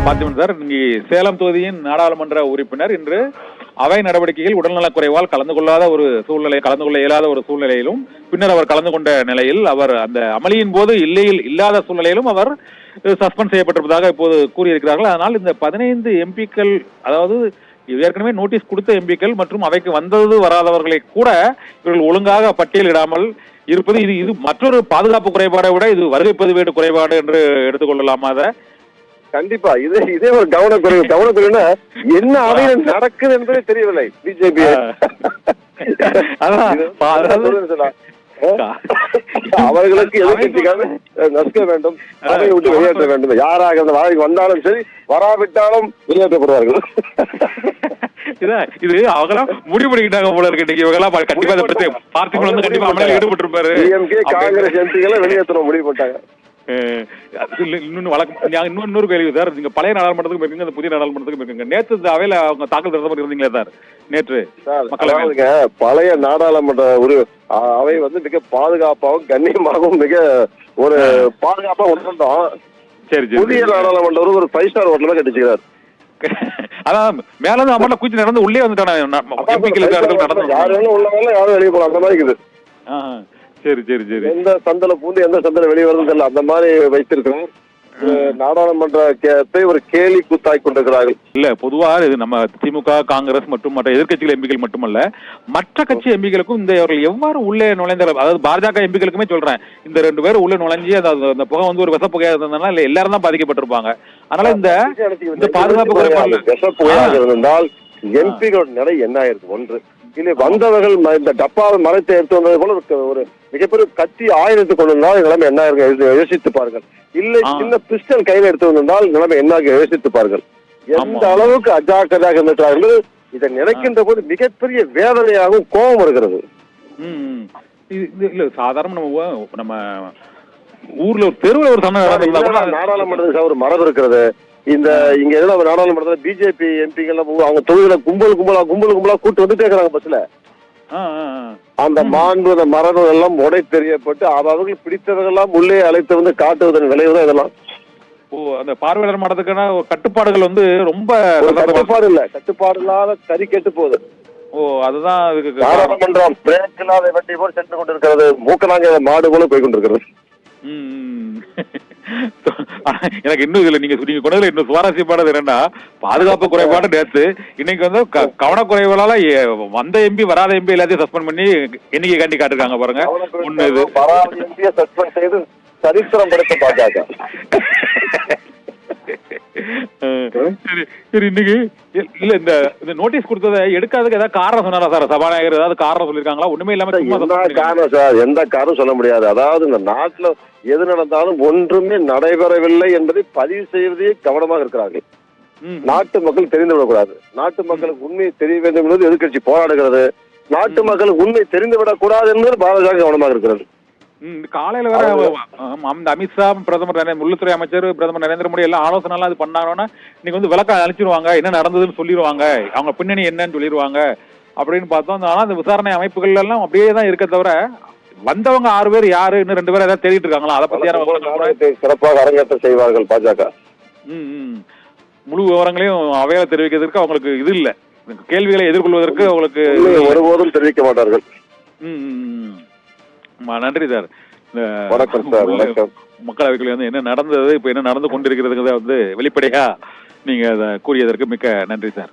Parthiban sir, இங்கே சேலம் தொகுதியின் நாடாளுமன்ற உறுப்பினர் இன்று அவை நடவடிக்கையில் உடல்நலக் குறைவால் கலந்து கொள்ள இயலாத ஒரு சூழ்நிலையிலும் பின்னர் அவர் கலந்து கொண்ட நிலையில் அவர் அந்த அமளியின் போது இல்லாத சூழ்நிலையிலும் அவர் சஸ்பெண்ட் செய்யப்பட்டிருப்பதாக இப்போது கூறியிருக்கிறார்கள். அதனால் இந்த 15 எம்பிக்கள், அதாவது ஏற்கனவே நோட்டீஸ் கொடுத்த எம்பிக்கள் மற்றும் அவைக்கு வந்தது வராதவர்களை கூட இவர்கள் ஒழுங்காக பட்டியலிடாமல் இருப்பது இது மற்றொரு பாதுகாப்பு குறைபாடை விட இது வருகை பதிவேடு குறைபாடு என்று எடுத்துக்கொள்ளலாமா? அதை கண்டிப்பா இதே ஒரு கவனக்குறைவுனா என்ன அவையில் நடக்குது என்பதே தெரியவில்லை பிஜேபி. அவர்களுக்கு எதிர்கட்சிக்காக நசுக்க வேண்டும், அவையை விட்டு வெளியேற்ற வேண்டும். யாராக அந்த வாய்க்கு வந்தாலும் சரி, வராவிட்டாலும் வெளியேற்றப்படுவார்கள். இது அவங்களாம் முடிவு பண்ணிக்கிட்டாங்க போல இருக்கு. கண்டிப்பா பார்த்திபன் வந்து கண்டிப்பா அமளியில் ஈடுபட்டிருப்பாரு. காங்கிரஸ் எம்பிகளை வெளியேற்றணும் முடிவு பண்ணிட்டாங்க. இன்னொரு கேள்வி சார், நீங்க பழைய நாடாளுமன்றத்துக்கு இருக்கீங்க, அந்த புதிய நாடாளுமன்றத்துக்கு இருக்கீங்க. நேற்று இந்த அவையில அவங்க தாக்கல் தரப்பட்டு இருந்தீங்களா சார்? நேற்று பழைய நாடாளுமன்ற அவை வந்து மிக பாதுகாப்பாகவும் கண்ணியமாகவும் மிக ஒரு பாதுகாப்பா உணர்ந்தோம். சரி, புதிய நாடாளுமன்றம் ஒரு 5 ஸ்டார் ஹோட்டல் தான் கட்டிச்சுக்கிறார். அதான் மேல இருந்து அமர்ல கூச்சி நடந்து உள்ளே வந்துட்டாங்க. யாரும் உள்ளவங்க யாரும் வெளியே போலாம், அந்த மாதிரி இருக்குது. சரி சரி சரி. எந்த சந்தல பூந்து எந்த சந்தல வெளியே வருது தெரியல, அந்த மாதிரி வைத்திருக்கிறோம். நாடாளுமன்றத்தை ஒரு கேலி கூத்தாய் கொண்டிருக்கிறார்கள். இல்ல, பொதுவாக இது நம்ம திமுக, காங்கிரஸ் மற்றும் மற்ற எதிர்கட்சிகள் எம்பிக்கள் மட்டுமல்ல, மற்ற கட்சி எம்பிக்களுக்கும் இந்த அவர்கள் எவ்வாறு உள்ளே நுழைந்தார், அதாவது பாஜக எம்பிக்களுக்குமே சொல்றேன், இந்த 2 பேரும் உள்ள நுழைஞ்சி அந்த புகை வந்து ஒரு விஷ புகையா இருந்ததுனால இல்ல எல்லாரும் தான் பாதிக்கப்பட்டிருப்பாங்க. அதனால இந்த பாதுகாப்பு குறைபாடு விஷ புகையாக இருந்தால் எம்பிகளோட நிலை என்ன ஆயிருக்கு? ஒன்று இல்லை, வந்தவர்கள் இந்த டப்பாவை மறைத்து எடுத்து வந்தது போல ஒரு மிகப்பெரிய கத்தி ஆயுதத்தை கொண்டு வந்தால் நிலைமை என்ன இருக்கு யோசித்து பாருங்கள். இல்லை, சின்ன பிஸ்டல் கையில் எடுத்து வந்தால் நிலைமை என்ன யோசித்து பாருங்கள். எந்த அளவுக்கு அஜாக்கிரதையாக இருந்திருக்கிறார்கள் இதை நினைக்கின்ற போது மிகப்பெரிய வேதனையாகவும் கோபம் வருகிறது. இல்ல, சாதாரண நம்ம ஊர்ல ஒரு தெருவில் ஒரு நாடாளுமன்றத்துக்கு ஒரு மரபு இருக்கிறது. இங்க எதுவும் நாடாளுமன்றத்துல பிஜேபி எம்பிகள் அவங்க தொகுதியில கும்பலா கூட்டு வந்துட்டே இருக்கிறாங்க பஸ்ல. அந்த மாண்பு, அந்த மரணம் எல்லாம் உடை தெரியப்பட்டு அவர்கள் பிடித்தவர்கள் எல்லாம் உள்ளே அழைத்து வந்து காட்டுவதன் விளைவுதான் இதெல்லாம். அந்த பார்வையாளர் மன்றத்துக்கான கட்டுப்பாடுகள் வந்து ரொம்ப கட்டுப்பாடு இல்ல, கட்டுப்பாடு இல்லாத கறி கெட்டு போகுது. அதுதான் நாடாளுமன்றம் பிரேக் இல்லாத வண்டி போல் சென்று கொண்டிருக்கிறது. மூக்கனாங்க மாடு போல போய் கொண்டிருக்கிறது. எனக்கு இன்னும் இதுல நீங்க கொண்டதுல இன்னும் சுவாரஸ்யமானது என்னன்னா, பாதுகாப்பு குறைபாடு நேற்று, இன்னைக்கு வந்து கவனக்குறைவால வந்த எம்பி வராத எம்பி எல்லாத்தையும் சஸ்பெண்ட் பண்ணி எண்ணிக்கை காண்டி காட்டிருக்காங்க பாருங்க. ஒண்ணு இது சஸ்பெண்ட் செய்து சரித்திரம் படுத்த பாஜக. சரி, இன்னைக்கு இல்ல இந்த நோட்டீஸ் கொடுத்ததை எடுக்காததுக்கு ஏதாவது காரணம் சொன்னாரா சார்? சபாநாயகர் ஏதாவது காரணம் சொல்லிருக்காங்களா? ஒண்ணுமே இல்லாம காரணம் சார், எந்த காரணம் சொல்ல முடியாது. அதாவது இந்த நாட்டுல எது நடந்தாலும் ஒன்றுமே நடைபெறவில்லை என்பதை பதிவு செய்வதே கவனமாக இருக்கிறார்கள். நாட்டு மக்கள் தெரிந்துவிடக்கூடாது. நாட்டு மக்களுக்கு உண்மை தெரிய வேண்டும் என்பது எதிர்கட்சி போராடுகிறது. நாட்டு மக்களுக்கு உண்மை தெரிந்துவிடக் கூடாது என்பது பாஜக கவனமாக இருக்கிறது. காலையில வேற அமித்ஷா, பிரதமர் உள்துறை அமைச்சர், பிரதமர் நரேந்திர மோடி எல்லாம் ஆலோசனை எல்லாம் இது பண்ணாங்கன்னா இன்னைக்கு வந்து விளக்கம் அழிச்சிருவாங்க, என்ன நடந்ததுன்னு சொல்லிடுவாங்க, அவங்க பின்னணி என்னன்னு சொல்லிடுவாங்க அப்படின்னு பார்த்தோம். ஆனா அந்த விசாரணை அமைப்புகள் எல்லாம் அப்படியே தான் இருக்க தவிர வந்தவங்க 6 பேர் யாரு, இன்னும் 2 பேர் ஏதாவது தேடிட்டு இருக்காங்களா? அதை பத்தி சிறப்பாக அரங்கேற்றம் செய்வார்கள் பாஜக. முழு விவரங்களையும் அவையில தெரிவிக்கிறதுக்கு அவங்களுக்கு இது இல்ல, கேள்விகளை எதிர்கொள்வதற்கு அவங்களுக்கு ஒருபோதும் தெரிவிக்க மாட்டார்கள். நன்றி சார். வணக்கம் சார். வணக்கம். மக்களவைக்குள்ள வந்து என்ன நடந்தது, இப்ப என்ன நடந்து கொண்டிருக்கிறதுங்கிறத வந்து வெளிப்படையா நீங்க கூறியதற்கு மிக்க நன்றி சார்.